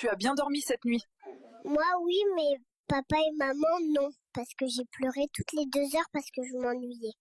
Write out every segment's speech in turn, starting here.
Tu as bien dormi cette nuit? Moi, oui, mais papa et maman, non. Parce que j'ai pleuré toutes les 2 heures parce que je m'ennuyais.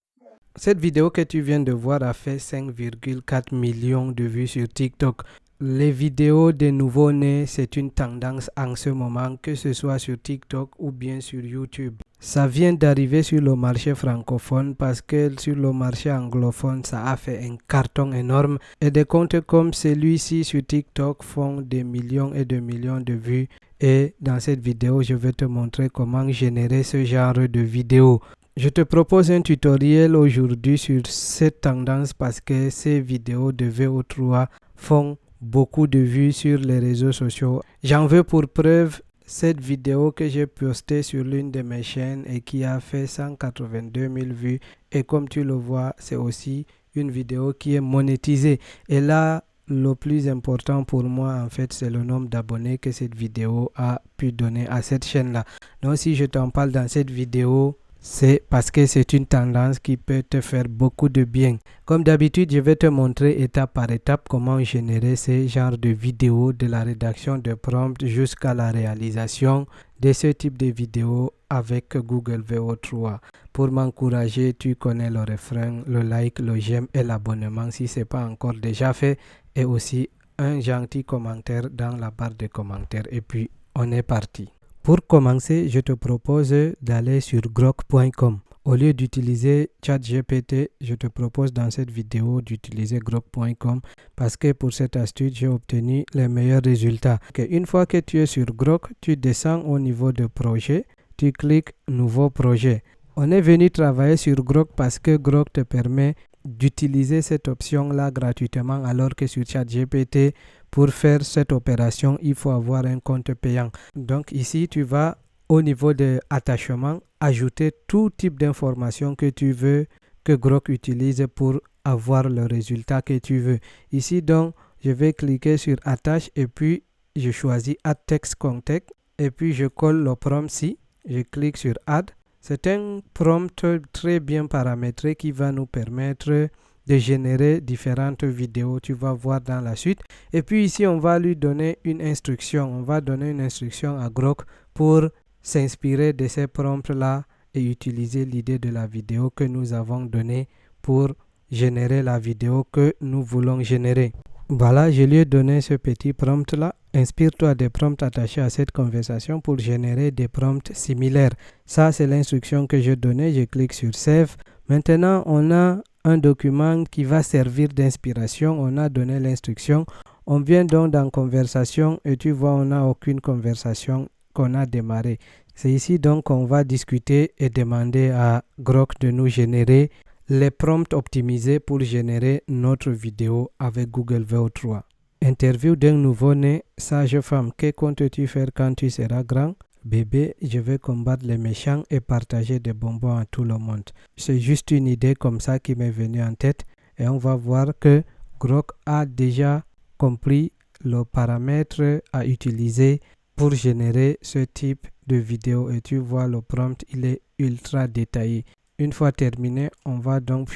Cette vidéo que tu viens de voir a fait 5,4 millions de vues sur TikTok. Les vidéos des nouveau-nés, c'est une tendance en ce moment, que ce soit sur TikTok ou bien sur YouTube. Ça vient d'arriver sur le marché francophone parce que sur le marché anglophone, ça a fait un carton énorme. Et des comptes comme celui-ci sur TikTok font des millions et des millions de vues. Et dans cette vidéo, je vais te montrer comment générer ce genre de vidéos. Je te propose un tutoriel aujourd'hui sur cette tendance parce que ces vidéos de VO3 font beaucoup de vues sur les réseaux sociaux. J'en veux pour preuve cette vidéo que j'ai postée sur l'une de mes chaînes et qui a fait 182 000 vues. Et comme tu le vois, c'est aussi une vidéo qui est monétisée. Et là, le plus important pour moi, en fait, c'est le nombre d'abonnés que cette vidéo a pu donner à cette chaîne-là. Donc, si je t'en parle dans cette vidéo, c'est parce que c'est une tendance qui peut te faire beaucoup de bien. Comme d'habitude, je vais te montrer étape par étape comment générer ce genre de vidéos, de la rédaction de prompts jusqu'à la réalisation de ce type de vidéos avec Google VO3. Pour m'encourager, tu connais le refrain, le like, le j'aime et l'abonnement si ce n'est pas encore déjà fait, et aussi un gentil commentaire dans la barre de commentaires. Et puis, on est parti. Pour commencer, je te propose d'aller sur grok.com. Au lieu d'utiliser ChatGPT, je te propose dans cette vidéo d'utiliser grok.com parce que pour cette astuce, j'ai obtenu les meilleurs résultats. Une fois que tu es sur Grok, tu descends au niveau de projet, tu cliques Nouveau projet. On est venu travailler sur Grok parce que Grok te permet d'utiliser cette option-là gratuitement alors que sur ChatGPT, pour faire cette opération, il faut avoir un compte payant. Donc ici, tu vas au niveau de attachement, ajouter tout type d'informations que tu veux que Grok utilise pour avoir le résultat que tu veux. Ici donc, je vais cliquer sur attache et puis je choisis add text contact et puis je colle le prompt-ci. Je clique sur add. C'est un prompt très bien paramétré qui va nous permettre de générer différentes vidéos. Tu vas voir dans la suite. Et puis ici, on va lui donner une instruction. On va donner une instruction à Grok pour s'inspirer de ces prompts-là et utiliser l'idée de la vidéo que nous avons donnée pour générer la vidéo que nous voulons générer. Voilà, je lui ai donné ce petit prompt-là. Inspire-toi des prompts attachés à cette conversation pour générer des prompts similaires. Ça, c'est l'instruction que j'ai donnée. Je clique sur Save. Maintenant, on a un document qui va servir d'inspiration. On a donné l'instruction. On vient donc dans Conversation et tu vois, on n'a aucune conversation qu'on a démarrée. C'est ici donc qu'on va discuter et demander à Grok de nous générer les prompts optimisés pour générer notre vidéo avec Google VO3. Interview d'un nouveau-né, sage femme, que comptes-tu faire quand tu seras grand? Bébé, je vais combattre les méchants et partager des bonbons à tout le monde. C'est juste une idée comme ça qui m'est venue en tête et on va voir que Grok a déjà compris le paramètre à utiliser pour générer ce type de vidéo et tu vois le prompt, il est ultra détaillé. Une fois terminé, on va donc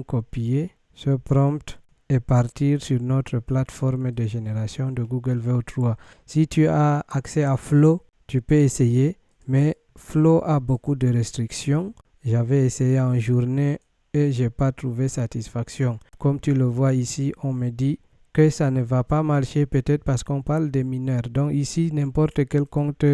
copier ce prompt et partir sur notre plateforme de génération de Google VO3. Si tu as accès à Flow, tu peux essayer, mais Flow a beaucoup de restrictions. J'avais essayé en journée et je n'ai pas trouvé satisfaction. Comme tu le vois ici, on me dit que ça ne va pas marcher peut-être parce qu'on parle des mineurs. Donc ici, n'importe quel compte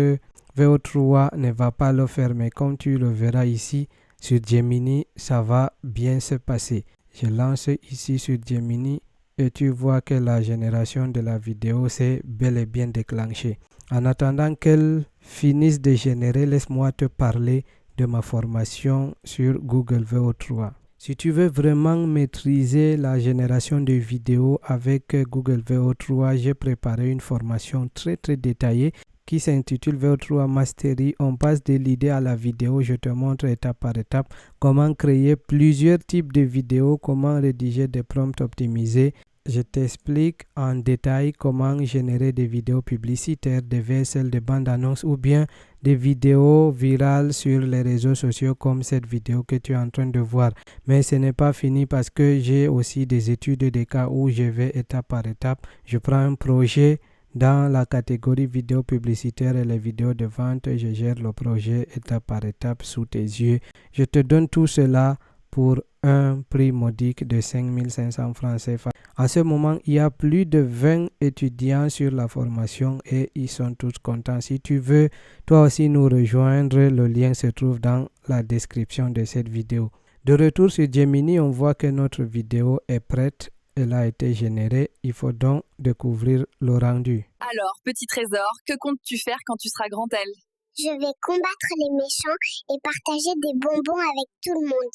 VO3 ne va pas le faire, mais comme tu le verras ici sur Gemini, ça va bien se passer. Je lance ici sur Gemini et tu vois que la génération de la vidéo s'est bel et bien déclenchée. En attendant qu'elle finisse de générer, laisse-moi te parler de ma formation sur Google VO3. Si tu veux vraiment maîtriser la génération de vidéos avec Google VO3, j'ai préparé une formation très détaillée qui s'intitule VO3 Mastery. On passe de l'idée à la vidéo. Je te montre étape par étape comment créer plusieurs types de vidéos, comment rédiger des prompts optimisés. Je t'explique en détail comment générer des vidéos publicitaires, des VSL, des bandes annonces ou bien des vidéos virales sur les réseaux sociaux comme cette vidéo que tu es en train de voir. Mais ce n'est pas fini parce que j'ai aussi des études de cas où je vais étape par étape. Je prends un projet Dans la catégorie vidéos publicitaires et les vidéos de vente, je gère le projet étape par étape sous tes yeux. Je te donne tout cela pour un prix modique de 5500 francs CFA. À ce moment, il y a plus de 20 étudiants sur la formation et ils sont tous contents. Si tu veux toi aussi nous rejoindre, le lien se trouve dans la description de cette vidéo. De retour sur Gemini, on voit que notre vidéo est prête. Elle a été générée. Il faut donc découvrir le rendu. Alors, petit trésor, que comptes-tu faire quand tu seras grand L? Je vais combattre les méchants et partager des bonbons avec tout le monde.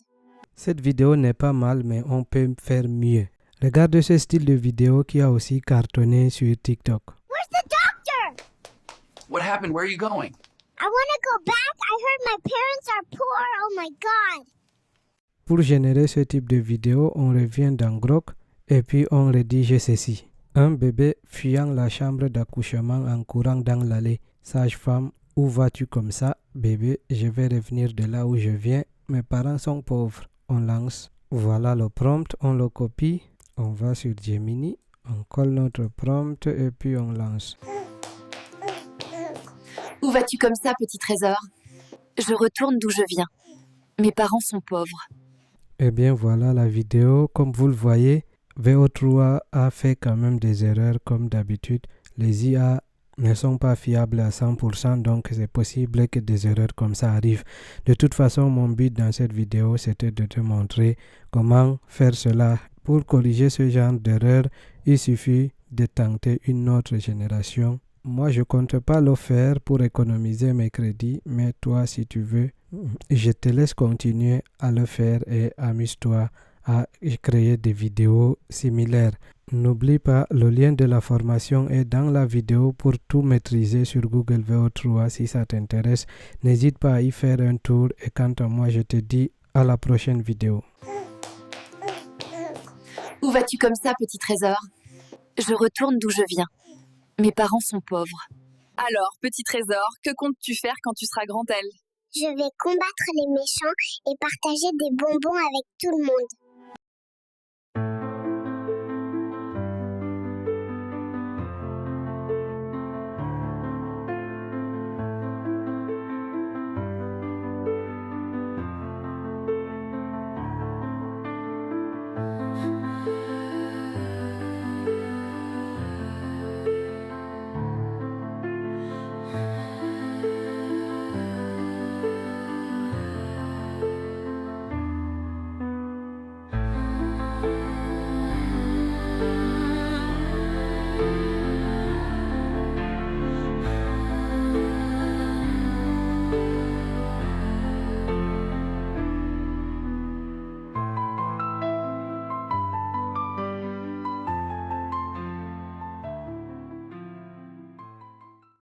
Cette vidéo n'est pas mal, mais on peut faire mieux. Regarde ce style de vidéo qui a aussi cartonné sur TikTok. Where's the doctor? What happened? Where are you going? I want to go back. I heard my parents are poor. Oh my God. Pour générer ce type de vidéo, on revient dans Grok et puis on rédige ceci. Un bébé fuyant la chambre d'accouchement en courant dans l'allée. Sage-femme, où vas-tu comme ça? Bébé, je vais revenir de là où je viens. Mes parents sont pauvres. On lance. Voilà le prompt, on le copie. On va sur Gemini, on colle notre prompt et puis on lance. Où vas-tu comme ça, petit trésor? Je retourne d'où je viens. Mes parents sont pauvres. Eh bien voilà la vidéo. Comme vous le voyez, VO3 a fait quand même des erreurs comme d'habitude. Les IA ne sont pas fiables à 100%, donc c'est possible que des erreurs comme ça arrivent. De toute façon, mon but dans cette vidéo, c'était de te montrer comment faire cela. Pour corriger ce genre d'erreur, il suffit de tenter une autre génération. Moi, je ne compte pas le faire pour économiser mes crédits, mais toi, si tu veux, je te laisse continuer à le faire et amuse-toi à créer des vidéos similaires. N'oublie pas, le lien de la formation est dans la vidéo pour tout maîtriser sur Google VO3 si ça t'intéresse. N'hésite pas à y faire un tour et quant à moi, je te dis à la prochaine vidéo. Où vas-tu comme ça, petit trésor? Je retourne d'où je viens. Mes parents sont pauvres. Alors, petit trésor, que comptes-tu faire quand tu seras grand L? Je vais combattre les méchants et partager des bonbons avec tout le monde.